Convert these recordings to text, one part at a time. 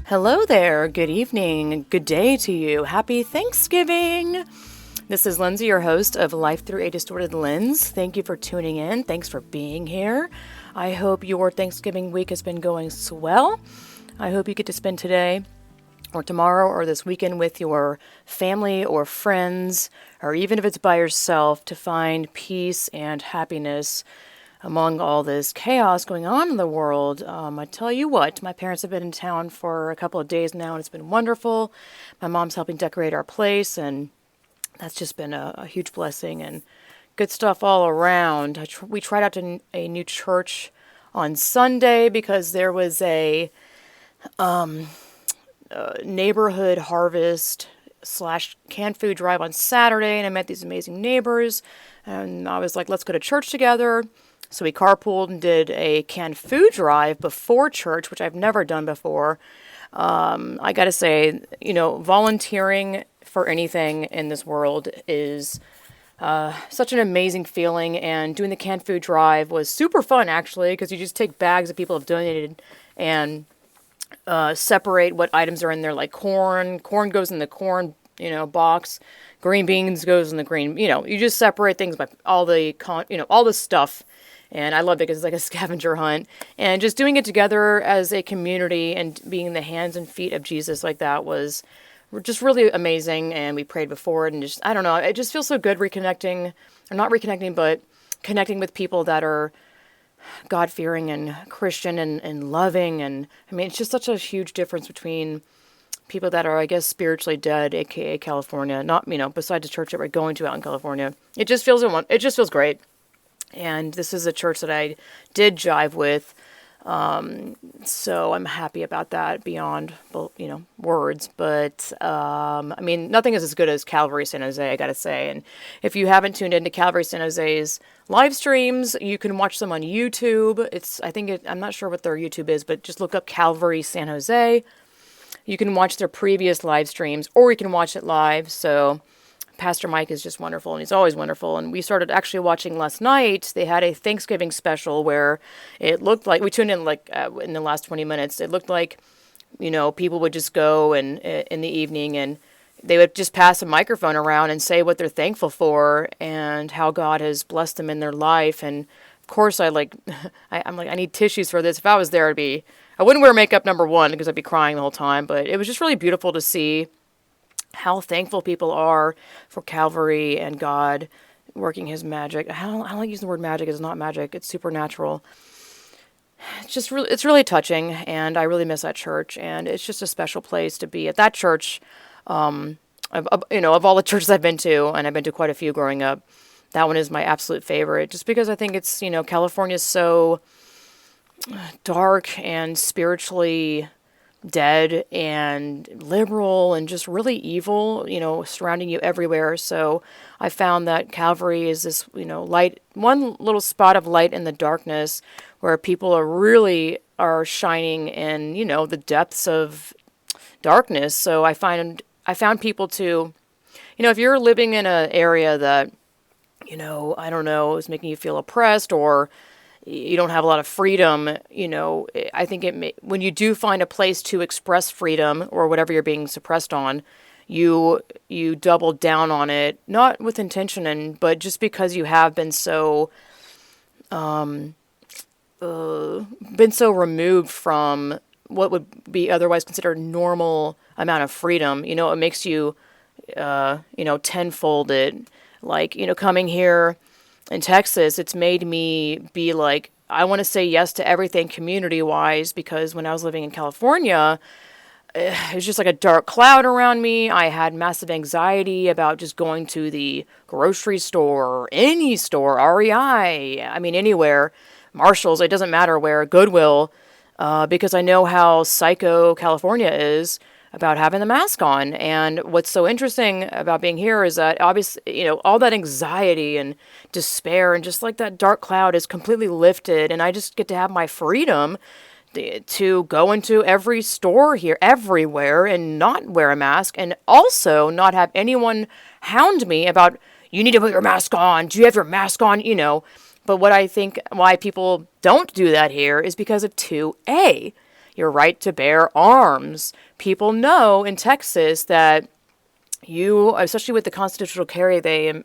Hello there, good evening, good day to you. Happy Thanksgiving! This is Lindsay, your host of Life Through a Distorted Lens. Thank you for tuning in. Thanks for being here. I hope your Thanksgiving week has been going swell. I hope you get to spend today or tomorrow or this weekend with your family or friends, or even if it's by yourself, to find peace and happiness among all this chaos going on in the world. I tell you what, my parents have been in town for a couple of days now, and it's been wonderful. My mom's helping decorate our place, and that's just been a huge blessing and good stuff all around. We tried out to a new church on Sunday because there was a neighborhood harvest / canned food drive on Saturday, and I met these amazing neighbors, and I was like, let's go to church together. So we carpooled and did a canned food drive before church, which I've never done before. I gotta say, volunteering for anything in this world is such an amazing feeling, and doing the canned food drive was super fun, actually, because you just take bags that people have donated and separate what items are in there, like corn. Corn goes in the corn, box. Green beans goes in the green. You just separate things by all the stuff. And I loved it because it's like a scavenger hunt. And just doing it together as a community and being the hands and feet of Jesus like that was just really amazing. And we prayed before it, and just, I don't know, it just feels so good reconnecting, or not reconnecting, but connecting with people that are God-fearing and Christian and loving. And I mean, it's just such a huge difference between people that are, I guess, spiritually dead, aka California, not, besides the church that we're going to out in California. It just feels great. And this is a church that I did jive with, so I'm happy about that beyond, words. But, nothing is as good as Calvary San Jose, I gotta say. And if you haven't tuned into Calvary San Jose's live streams, you can watch them on YouTube. I'm not sure what their YouTube is, but just look up Calvary San Jose. You can watch their previous live streams, or you can watch it live. So Pastor Mike is just wonderful, and he's always wonderful. And we started actually watching last night. They had a Thanksgiving special where it looked like, we tuned in in the last 20 minutes. It looked like, people would just go and in the evening, and they would just pass a microphone around and say what they're thankful for and how God has blessed them in their life. And of course, I'm like, I need tissues for this. If I was there, I wouldn't wear makeup, number one, because I'd be crying the whole time. But it was just really beautiful to see how thankful people are for Calvary and God working his magic. I don't like using the word magic. It's not magic. It's supernatural. It's really touching, and I really miss that church, and it's just a special place to be at that church. Of all the churches I've been to, and I've been to quite a few growing up, that one is my absolute favorite, just because I think it's, California's so dark and spiritually dead and liberal and just really evil, surrounding you everywhere. So I found that Calvary is this, light, one little spot of light in the darkness where people are shining in, the depths of darkness. So I found people to, if you're living in an area that, I don't know, is making you feel oppressed, or you don't have a lot of freedom, I think when you do find a place to express freedom or whatever you're being suppressed on, you double down on it, not with intention, but just because you have been so removed from what would be otherwise considered normal amount of freedom. It makes you, tenfold it. Like, coming here in Texas, it's made me be like, I want to say yes to everything community-wise, because when I was living in California, it was just like a dark cloud around me. I had massive anxiety about just going to the grocery store, or any store, REI, anywhere, Marshall's, it doesn't matter where, Goodwill, because I know how psycho California is about having the mask on. And what's so interesting about being here is that obviously, all that anxiety and despair and just like that dark cloud is completely lifted, and I just get to have my freedom to go into every store here, everywhere, and not wear a mask, and also not have anyone hound me about, you need to put your mask on, do you have your mask on, But what I think why people don't do that here is because of 2A. your right to bear arms. People know in Texas that you, especially with the constitutional carry they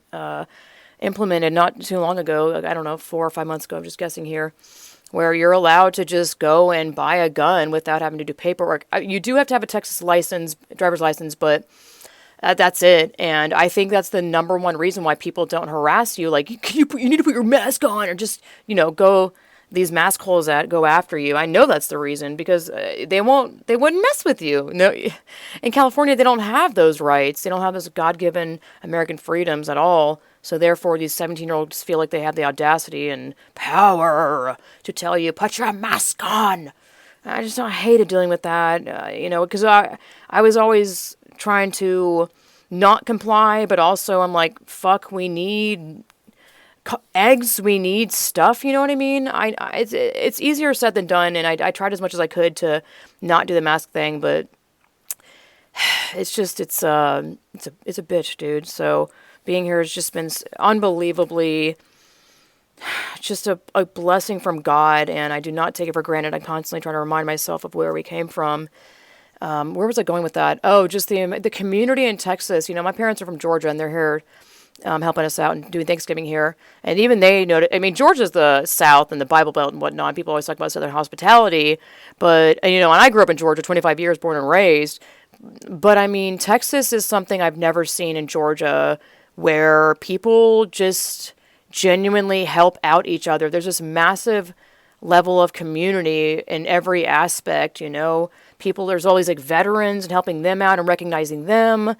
implemented not too long ago, I don't know, 4 or 5 months ago, I'm just guessing here, where you're allowed to just go and buy a gun without having to do paperwork. You do have to have a Texas license, driver's license, but that's it. And I think that's the number one reason why people don't harass you. Like, you need to put your mask on, or just, go, these mask holes that go after you. I know that's the reason, because they wouldn't mess with you. No, in California, they don't have those rights. They don't have those God-given American freedoms at all. So therefore, these 17-year-olds feel like they have the audacity and power to tell you, put your mask on. I hated dealing with that, because I was always trying to not comply, but also I'm like, fuck, we need eggs, we need stuff, you know what I mean? It's easier said than done, and I tried as much as I could to not do the mask thing, but it's a bitch, dude. So being here has just been unbelievably just a blessing from God, and I do not take it for granted. I'm constantly trying to remind myself of where we came from. Where was I going with that? Oh, just the community in Texas. My parents are from Georgia, and they're here helping us out and doing Thanksgiving here. And even they noted, I mean, Georgia's the South and the Bible Belt and whatnot. People always talk about Southern hospitality. But, and I grew up in Georgia, 25 years, born and raised. But, I mean, Texas is something I've never seen in Georgia, where people just genuinely help out each other. There's this massive level of community in every aspect, People, there's all these like veterans and helping them out and recognizing them.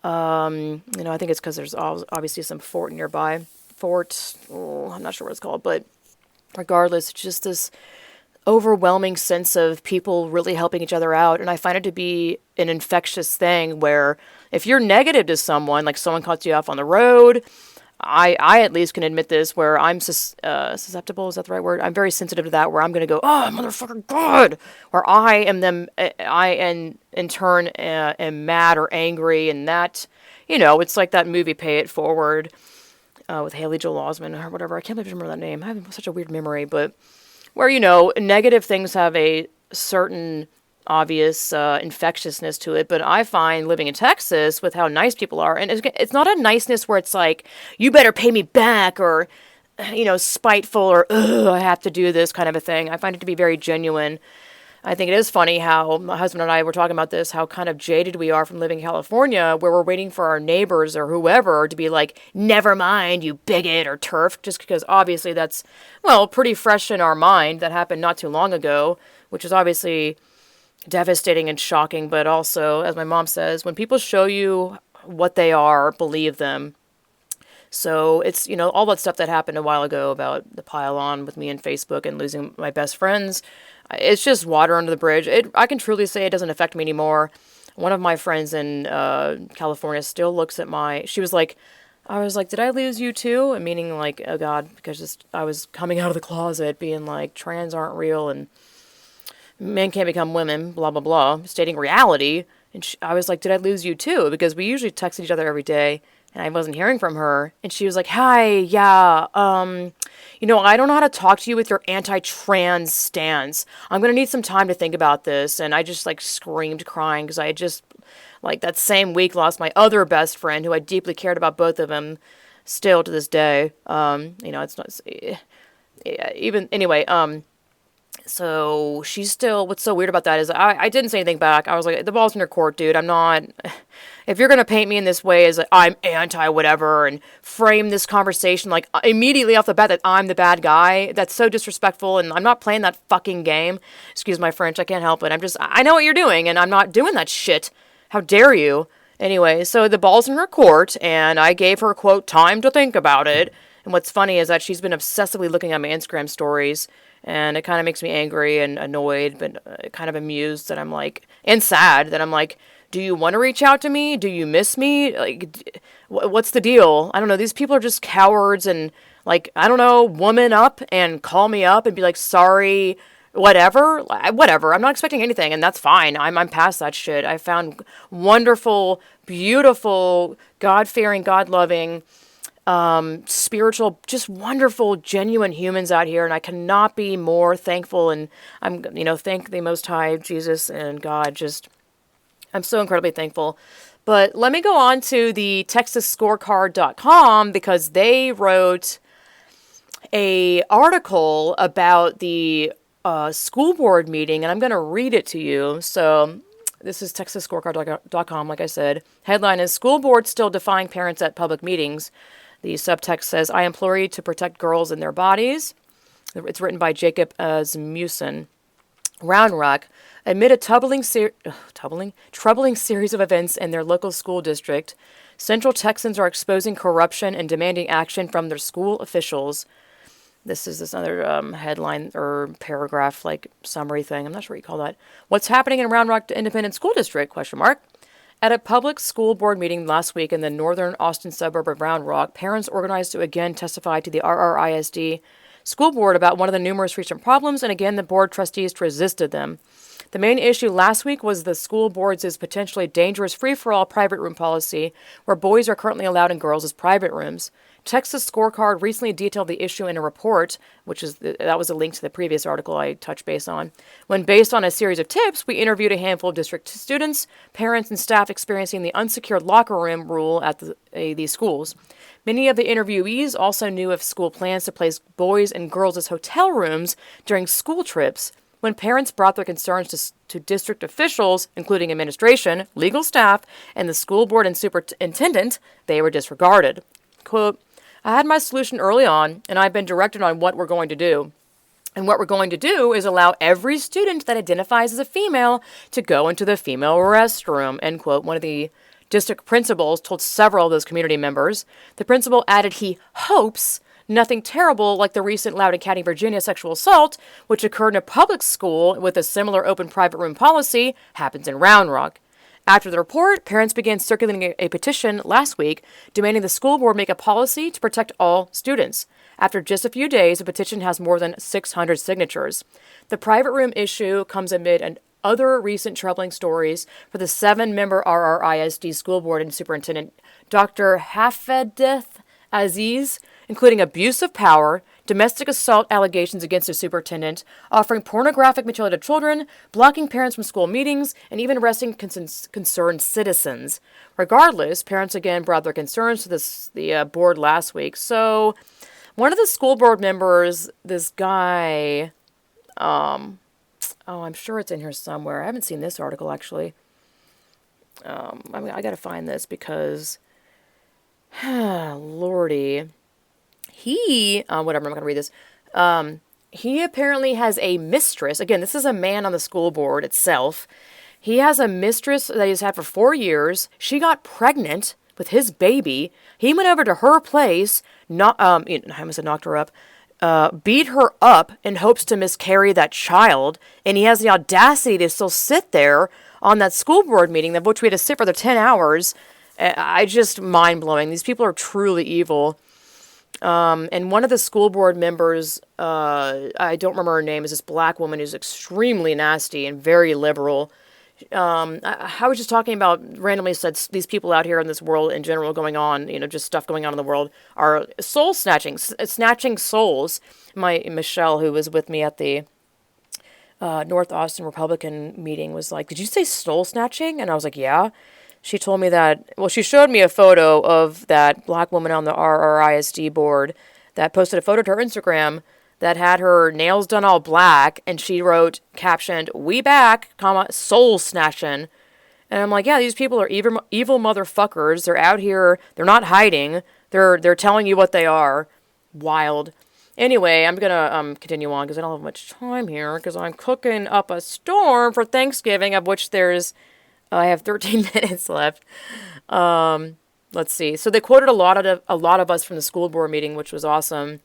I think it's because there's obviously some fort nearby. I'm not sure what it's called, but regardless, it's just this overwhelming sense of people really helping each other out. And I find it to be an infectious thing where if you're negative to someone, like someone cuts you off on the road, I at least can admit this, where I'm susceptible, is that the right word? I'm very sensitive to that, where I'm going to go, oh, motherfucker, God! Where I in turn am mad or angry, and that, it's like that movie Pay It Forward with Haley Joel Osment or whatever. I can't believe I remember that name. I have such a weird memory, but where, negative things have a certain obvious infectiousness to it, but I find living in Texas with how nice people are, and it's not a niceness where it's like, you better pay me back, or spiteful, or I have to do this kind of a thing. I find it to be very genuine. I think it is funny how my husband and I were talking about this, how kind of jaded we are from living in California, where we're waiting for our neighbors or whoever to be like, never mind, you bigot or turf, just because obviously that's, well, pretty fresh in our mind. That happened not too long ago, which is obviously devastating and shocking, but also, as my mom says, when people show you what they are, believe them. So it's, all that stuff that happened a while ago about the pile-on with me and Facebook and losing my best friends, it's just water under the bridge. I can truly say it doesn't affect me anymore. One of my friends in California still looks at I was like, did I lose you too? And meaning like, oh God, because I was coming out of the closet being like, trans aren't real, and men can't become women, blah, blah, blah, stating reality. And I was like, did I lose you too? Because we usually texted each other every day, and I wasn't hearing from her. And she was like, hi, yeah, I don't know how to talk to you with your anti-trans stance. I'm going to need some time to think about this. And I just like screamed crying, because I had just, like, that same week lost my other best friend, who I deeply cared about both of them still to this day. It's not, even, anyway, so she's still, what's so weird about that is I didn't say anything back. I was like, the ball's in your court, dude. I'm not, if you're going to paint me in this way as like, I'm anti whatever, and frame this conversation like immediately off the bat that I'm the bad guy, that's so disrespectful, and I'm not playing that fucking game. Excuse my French, I can't help it. I know what you're doing, and I'm not doing that shit. How dare you? Anyway, so the ball's in her court, and I gave her, quote, time to think about it. And what's funny is that she's been obsessively looking at my Instagram stories, and it kind of makes me angry and annoyed, but kind of amused that I'm like, and sad that I'm like, do you want to reach out to me? Do you miss me? Like, what's the deal? I don't know. These people are just cowards, and like, I don't know, woman up and call me up and be like, sorry, whatever. I'm not expecting anything, and that's fine. I'm past that shit. I found wonderful, beautiful, God-fearing, God-loving, spiritual, just wonderful, genuine humans out here, and I cannot be more thankful. And thank the Most High, Jesus, and God. Just, I'm so incredibly thankful. But let me go on to the TexasScorecard.com because they wrote a article about the school board meeting, and I'm going to read it to you. So this is TexasScorecard.com, like I said. Headline is School Board Still Defying Parents at Public Meetings. The subtext says, I implore you to protect girls and their bodies. It's written by Jacob Asmussen. Round Rock, amid a troubling series of events in their local school district, Central Texans are exposing corruption and demanding action from their school officials. This is this other headline or paragraph, like summary thing. I'm not sure what you call that. What's happening in Round Rock Independent School District? Question mark. At a public school board meeting last week in the northern Austin suburb of Round Rock, parents organized to again testify to the RRISD school board about one of the numerous recent problems, and again the board trustees resisted them. The main issue last week was the school board's potentially dangerous free-for-all private room policy, where boys are currently allowed in girls' private rooms. Texas Scorecard recently detailed the issue in a report, that was a link to the previous article I touched base on. When based on a series of tips, we interviewed a handful of district students, parents, and staff experiencing the unsecured locker room rule at these schools. Many of the interviewees also knew of school plans to place boys and girls as hotel rooms during school trips. When parents brought their concerns to district officials, including administration, legal staff, and the school board and superintendent, they were disregarded. Quote, I had my solution early on, and I've been directed on what we're going to do. And what we're going to do is allow every student that identifies as a female to go into the female restroom, end quote. One of the district principals told several of those community members. The principal added he hopes nothing terrible like the recent Loudoun County, Virginia sexual assault, which occurred in a public school with a similar open private room policy, happens in Round Rock. After the report, parents began circulating a petition last week demanding the school board make a policy to protect all students. After just a few days, the petition has more than 600 signatures. The private room issue comes amid other recent troubling stories for the 7-member RRISD school board and superintendent Dr. Hafedeth Aziz, including abuse of power, domestic assault allegations against the superintendent, offering pornographic material to children, blocking parents from school meetings, and even arresting concerned citizens. Regardless, parents again brought their concerns to the board last week. So, one of the school board members, this guy, I'm sure it's in here somewhere. I haven't seen this article actually. I gotta find this because, Lordy. Whatever, I'm going to read this. He apparently has a mistress. Again, this is a man on the school board itself. He has a mistress that he's had for 4 years. She got pregnant with his baby. He went over to her place, I almost said knocked her up, beat her up in hopes to miscarry that child. And he has the audacity to still sit there on that school board meeting, of which we had to sit for the 10 hours. Just mind-blowing. These people are truly evil. And one of the school board members, I don't remember her name, is this black woman who's extremely nasty and very liberal. I was just talking about, randomly said, these people out here in this world in general going on, just stuff going on in the world, are soul snatching souls. Michelle, who was with me at the North Austin Republican meeting, was like, did you say soul snatching? And I was like, yeah. She told me she showed me a photo of that black woman on the RRISD board that posted a photo to her Instagram that had her nails done all black, and she wrote, captioned, "We back, soul snatching." And I'm like, yeah, these people are evil motherfuckers. They're out here. They're not hiding. They're telling you what they are. Wild. Anyway, I'm going to continue on because I don't have much time here because I'm cooking up a storm for Thanksgiving, of which I have 13 minutes left. Let's see. So they quoted a lot of us from the school board meeting, which was awesome.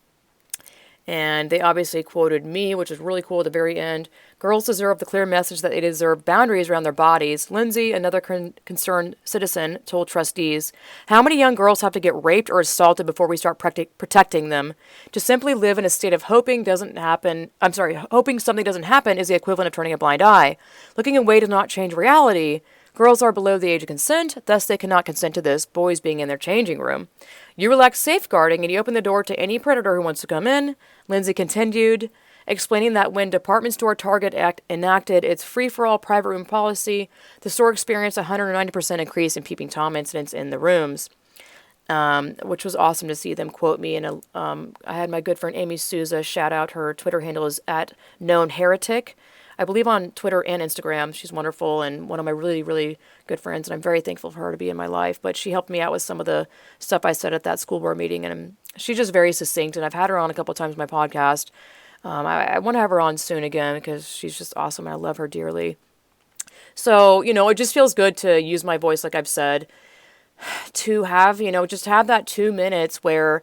And they obviously quoted me, which is really cool at the very end. Girls deserve the clear message that they deserve boundaries around their bodies. Lindsay, another concerned citizen, told trustees, how many young girls have to get raped or assaulted before we start protecting them? To simply live in a state of hoping something doesn't happen is the equivalent of turning a blind eye. Looking away does not change reality. Girls are below the age of consent, thus they cannot consent to this, boys being in their changing room. You relax safeguarding and you open the door to any predator who wants to come in, Lindsay continued, explaining that when department store Target Act enacted its free-for-all private room policy, the store experienced a 190% increase in peeping Tom incidents in the rooms. Which was awesome to see them quote me. And I had my good friend Amy Souza, shout out, her Twitter handle is @knownheretic. I believe on Twitter and Instagram. She's wonderful and one of my really, really good friends, and I'm very thankful for her to be in my life. But she helped me out with some of the stuff I said at that school board meeting, and she's just very succinct, and I've had her on a couple of times on my podcast. I want to have her on soon again because she's just awesome, and I love her dearly. So, it just feels good to use my voice, like I've said, to have, just have that 2 minutes where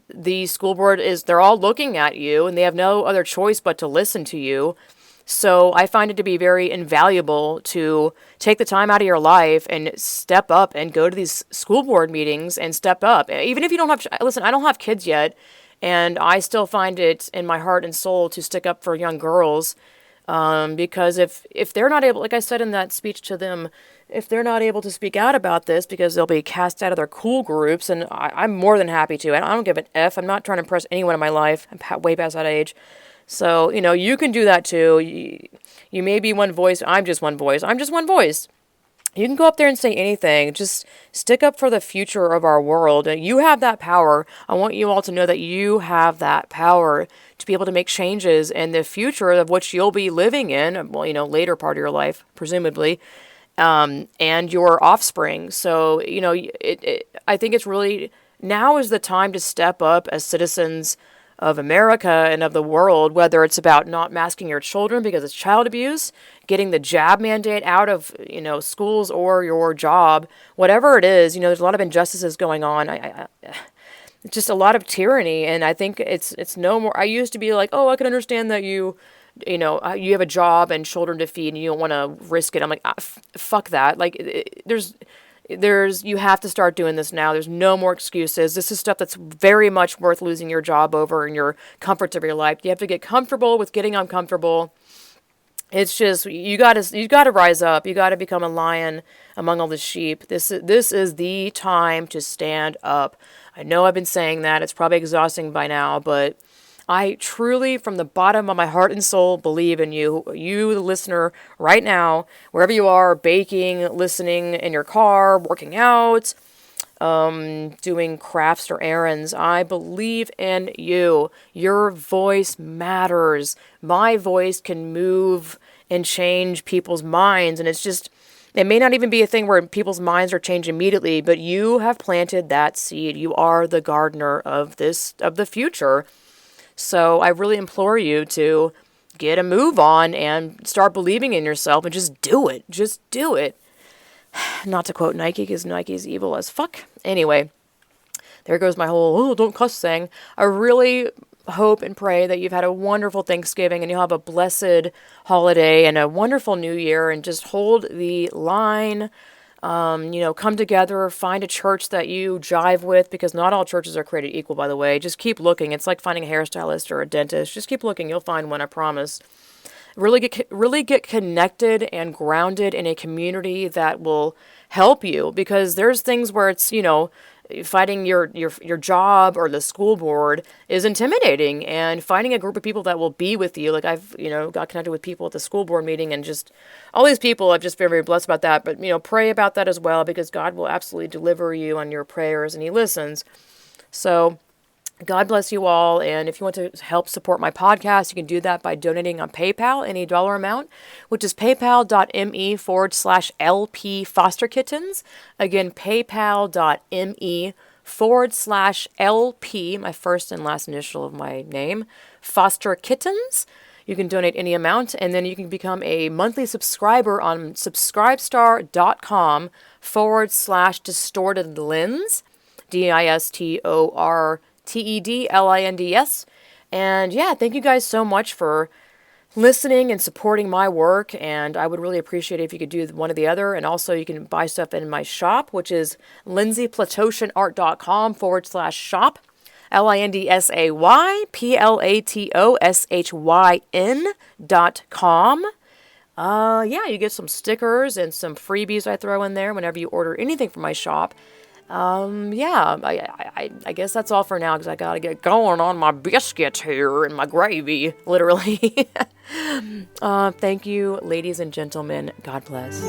the school board they're all looking at you and they have no other choice but to listen to you. So I find it to be very invaluable to take the time out of your life and step up and go to these school board meetings and step up. Even if you don't have, listen, I don't have kids yet, and I still find it in my heart and soul to stick up for young girls. Because if they're not able, like I said in that speech to them, if they're not able to speak out about this because they'll be cast out of their cool groups, and I'm more than happy to. And I don't give an F. I'm not trying to impress anyone in my life. I'm way past that age. So, you can do that too. You may be one voice. I'm just one voice. I'm just one voice. You can go up there and say anything. Just stick up for the future of our world. You have that power. I want you all to know that you have that power to be able to make changes in the future of which you'll be living in, well, later part of your life, presumably, and your offspring. So, I think it's really, now is the time to step up as citizens of America and of the world, whether it's about not masking your children because it's child abuse, getting the jab mandate out of, schools or your job, whatever it is, there's a lot of injustices going on. It's just a lot of tyranny. And I think it's no more, I used to be like, oh, I can understand that you have a job and children to feed and you don't want to risk it. I'm like, fuck that. Like you have to start doing this now. There's no more excuses. This is stuff that's very much worth losing your job over and your comforts of your life. You have to get comfortable with getting uncomfortable. It's just, you gotta rise up. You gotta become a lion among all the sheep. This is the time to stand up. I know I've been saying that. It's probably exhausting by now, but I truly, from the bottom of my heart and soul, believe in you, the listener, right now, wherever you are, baking, listening in your car, working out, doing crafts or errands. I believe in you. Your voice matters. My voice can move and change people's minds, and it may not even be a thing where people's minds are changed immediately, but you have planted that seed. You are the gardener of the future. So I really implore you to get a move on and start believing in yourself and just do it. Just do it. Not to quote Nike, because Nike's evil as fuck. Anyway, there goes my whole, don't cuss thing. I really hope and pray that you've had a wonderful Thanksgiving and you'll have a blessed holiday and a wonderful New Year, and just hold the line. Come together, find a church that you jive with, because not all churches are created equal, by the way. Just keep looking. It's like finding a hairstylist or a dentist. Just keep looking. You'll find one, I promise. Really get connected and grounded in a community that will help you, because there's things where it's, fighting your job or the school board is intimidating, and finding a group of people that will be with you. Like I've, got connected with people at the school board meeting, and just all these people, I've just been very blessed about that. But, pray about that as well, because God will absolutely deliver you on your prayers and he listens. So God bless you all. And if you want to help support my podcast, you can do that by donating on PayPal, any dollar amount, which is paypal.me/LP Foster Kittens. Again, paypal.me/LP, my first and last initial of my name, Foster Kittens. You can donate any amount, and then you can become a monthly subscriber on subscribestar.com/distorted Linds, DISTORTEDLINDS. And yeah, thank you guys so much for listening and supporting my work, and I would really appreciate it if you could do one or the other. And also you can buy stuff in my shop, which is lindsayplatoshinart.com/shop, LINDSAYPLATOSHYN.com. Yeah, you get some stickers and some freebies I throw in there whenever you order anything from my shop. Yeah, I guess that's all for now because I gotta get going on my biscuits here and my gravy, literally. Thank you, ladies and gentlemen. God bless.